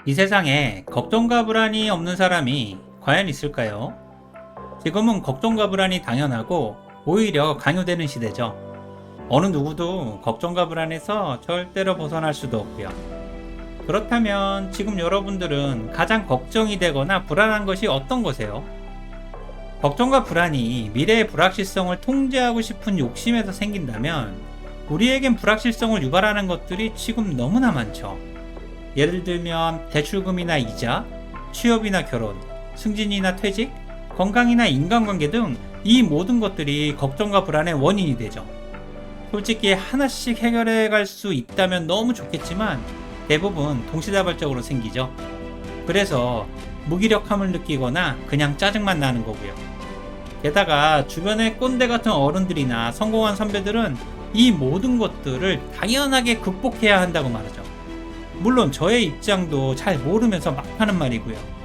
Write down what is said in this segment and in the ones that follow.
이 세상에 걱정과 불안이 없는 사람이 과연 있을까요? 지금은 걱정과 불안이 당연하고 오히려 강요되는 시대죠. 어느 누구도 걱정과 불안에서 절대로 벗어날 수도 없고요. 그렇다면 지금 여러분들은 가장 걱정이 되거나 불안한 것이 어떤 거세요? 걱정과 불안이 미래의 불확실성을 통제하고 싶은 욕심에서 생긴다면 우리에겐 불확실성을 유발하는 것들이 지금 너무나 많죠. 예를 들면 대출금이나 이자, 취업이나 결혼, 승진이나 퇴직, 건강이나 인간관계 등 이 모든 것들이 걱정과 불안의 원인이 되죠. 솔직히 하나씩 해결해 갈 수 있다면 너무 좋겠지만 대부분 동시다발적으로 생기죠. 그래서 무기력함을 느끼거나 그냥 짜증만 나는 거고요. 게다가 주변의 꼰대 같은 어른들이나 성공한 선배들은 이 모든 것들을 당연하게 극복해야 한다고 말하죠. 물론 저의 입장도 잘 모르면서 막 하는 말이고요.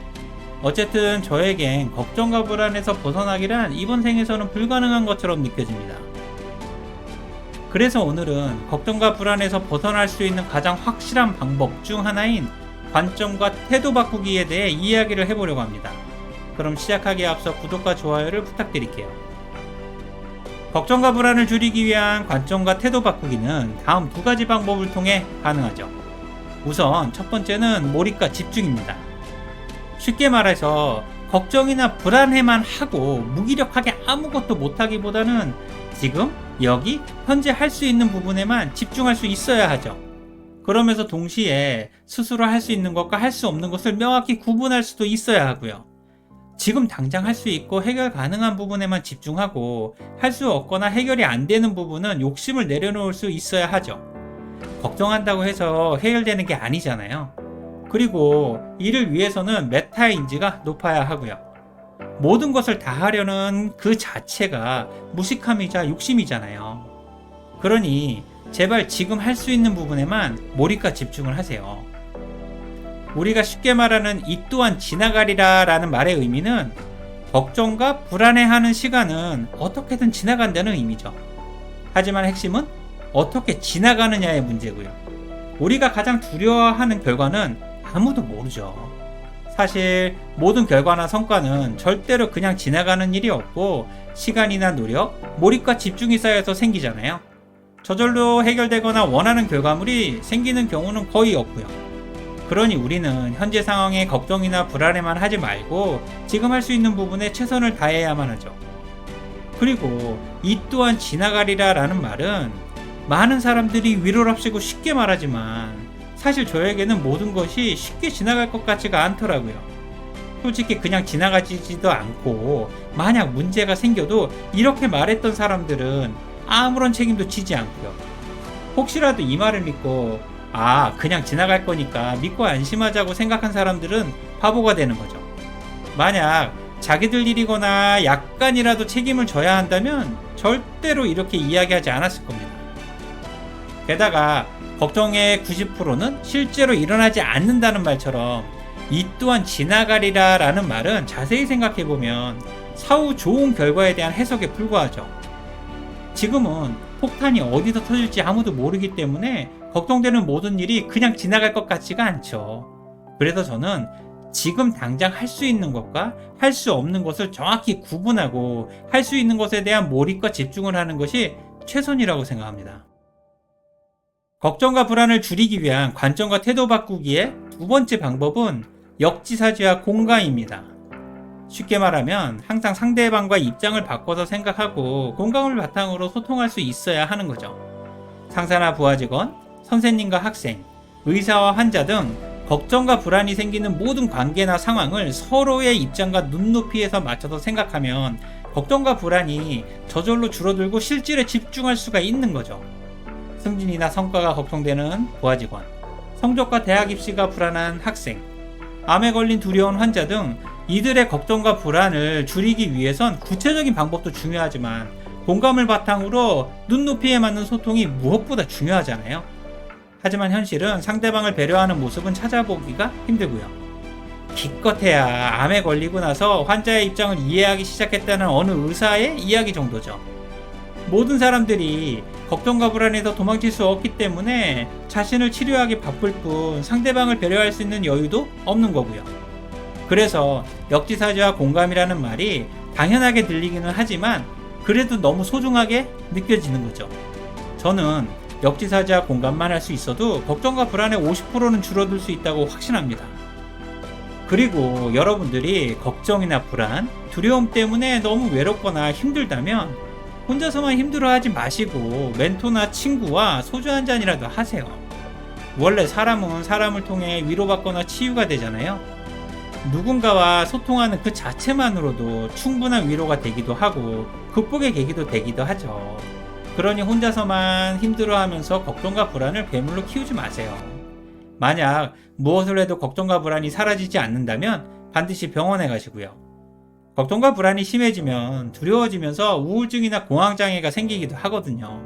어쨌든 저에겐 걱정과 불안에서 벗어나기란 이번 생에서는 불가능한 것처럼 느껴집니다. 그래서 오늘은 걱정과 불안에서 벗어날 수 있는 가장 확실한 방법 중 하나인 관점과 태도 바꾸기에 대해 이야기를 해보려고 합니다. 그럼 시작하기에 앞서 구독과 좋아요를 부탁드릴게요. 걱정과 불안을 줄이기 위한 관점과 태도 바꾸기는 다음 두 가지 방법을 통해 가능하죠. 우선 첫 번째는 몰입과 집중입니다. 쉽게 말해서 걱정이나 불안해만 하고 무기력하게 아무것도 못하기보다는 지금, 여기, 현재 할 수 있는 부분에만 집중할 수 있어야 하죠. 그러면서 동시에 스스로 할 수 있는 것과 할 수 없는 것을 명확히 구분할 수도 있어야 하고요. 지금 당장 할 수 있고 해결 가능한 부분에만 집중하고 할 수 없거나 해결이 안 되는 부분은 욕심을 내려놓을 수 있어야 하죠. 걱정한다고 해서 해결되는 게 아니잖아요. 그리고 이를 위해서는 메타인지가 높아야 하고요. 모든 것을 다 하려는 그 자체가 무식함이자 욕심이잖아요. 그러니 제발 지금 할 수 있는 부분에만 몰입과 집중을 하세요. 우리가 쉽게 말하는 이 또한 지나가리라 라는 말의 의미는 걱정과 불안해하는 시간은 어떻게든 지나간다는 의미죠. 하지만 핵심은 어떻게 지나가느냐의 문제고요. 우리가 가장 두려워하는 결과는 아무도 모르죠. 사실 모든 결과나 성과는 절대로 그냥 지나가는 일이 없고 시간이나 노력, 몰입과 집중이 쌓여서 생기잖아요. 저절로 해결되거나 원하는 결과물이 생기는 경우는 거의 없고요. 그러니 우리는 현재 상황에 걱정이나 불안해만 하지 말고 지금 할 수 있는 부분에 최선을 다해야만 하죠. 그리고 이 또한 지나가리라 라는 말은 많은 사람들이 위로랍시고 쉽게 말하지만 사실 저에게는 모든 것이 쉽게 지나갈 것 같지가 않더라고요. 솔직히 그냥 지나가지도 않고 만약 문제가 생겨도 이렇게 말했던 사람들은 아무런 책임도 지지 않고요. 혹시라도 이 말을 믿고 그냥 지나갈 거니까 믿고 안심하자고 생각한 사람들은 바보가 되는 거죠. 만약 자기들 일이거나 약간이라도 책임을 져야 한다면 절대로 이렇게 이야기하지 않았을 겁니다. 게다가 걱정의 90%는 실제로 일어나지 않는다는 말처럼 이 또한 지나가리라 라는 말은 자세히 생각해보면 사후 좋은 결과에 대한 해석에 불과하죠. 지금은 폭탄이 어디서 터질지 아무도 모르기 때문에 걱정되는 모든 일이 그냥 지나갈 것 같지가 않죠. 그래서 저는 지금 당장 할 수 있는 것과 할 수 없는 것을 정확히 구분하고 할 수 있는 것에 대한 몰입과 집중을 하는 것이 최선이라고 생각합니다. 걱정과 불안을 줄이기 위한 관점과 태도 바꾸기의 두 번째 방법은 역지사지와 공감입니다. 쉽게 말하면 항상 상대방과 입장을 바꿔서 생각하고 공감을 바탕으로 소통할 수 있어야 하는 거죠. 상사나 부하 직원, 선생님과 학생, 의사와 환자 등 걱정과 불안이 생기는 모든 관계나 상황을 서로의 입장과 눈높이에서 맞춰서 생각하면 걱정과 불안이 저절로 줄어들고 실질에 집중할 수가 있는 거죠. 승진이나 성과가 걱정되는 부하 직원, 성적과 대학 입시가 불안한 학생, 암에 걸린 두려운 환자 등 이들의 걱정과 불안을 줄이기 위해선 구체적인 방법도 중요하지만 공감을 바탕으로 눈높이에 맞는 소통이 무엇보다 중요하잖아요. 하지만 현실은 상대방을 배려하는 모습은 찾아보기가 힘들고요. 기껏해야 암에 걸리고 나서 환자의 입장을 이해하기 시작했다는 어느 의사의 이야기 정도죠. 모든 사람들이 걱정과 불안에서 도망칠 수 없기 때문에 자신을 치료하기 바쁠 뿐 상대방을 배려할 수 있는 여유도 없는 거고요. 그래서 역지사지와 공감이라는 말이 당연하게 들리기는 하지만 그래도 너무 소중하게 느껴지는 거죠. 저는 역지사지와 공감만 할 수 있어도 걱정과 불안의 50%는 줄어들 수 있다고 확신합니다. 그리고 여러분들이 걱정이나 불안, 두려움 때문에 너무 외롭거나 힘들다면 혼자서만 힘들어하지 마시고 멘토나 친구와 소주 한 잔이라도 하세요. 원래 사람은 사람을 통해 위로받거나 치유가 되잖아요. 누군가와 소통하는 그 자체만으로도 충분한 위로가 되기도 하고 극복의 계기도 되기도 하죠. 그러니 혼자서만 힘들어하면서 걱정과 불안을 배물로 키우지 마세요. 만약 무엇을 해도 걱정과 불안이 사라지지 않는다면 반드시 병원에 가시고요. 걱정과 불안이 심해지면 두려워지면서 우울증이나 공황장애가 생기기도 하거든요.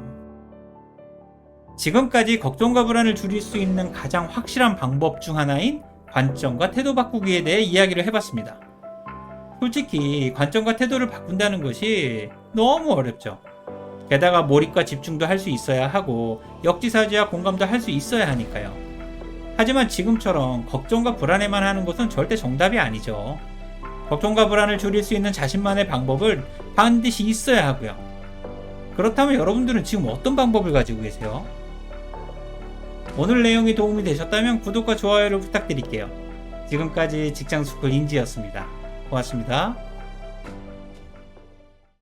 지금까지 걱정과 불안을 줄일 수 있는 가장 확실한 방법 중 하나인 관점과 태도 바꾸기에 대해 이야기를 해봤습니다. 솔직히 관점과 태도를 바꾼다는 것이 너무 어렵죠. 게다가 몰입과 집중도 할 수 있어야 하고 역지사지와 공감도 할 수 있어야 하니까요. 하지만 지금처럼 걱정과 불안에만 하는 것은 절대 정답이 아니죠. 걱정과 불안을 줄일 수 있는 자신만의 방법을 반드시 있어야 하고요. 그렇다면 여러분들은 지금 어떤 방법을 가지고 계세요? 오늘 내용이 도움이 되셨다면 구독과 좋아요를 부탁드릴게요. 지금까지 직장스쿨 인지였습니다. 고맙습니다.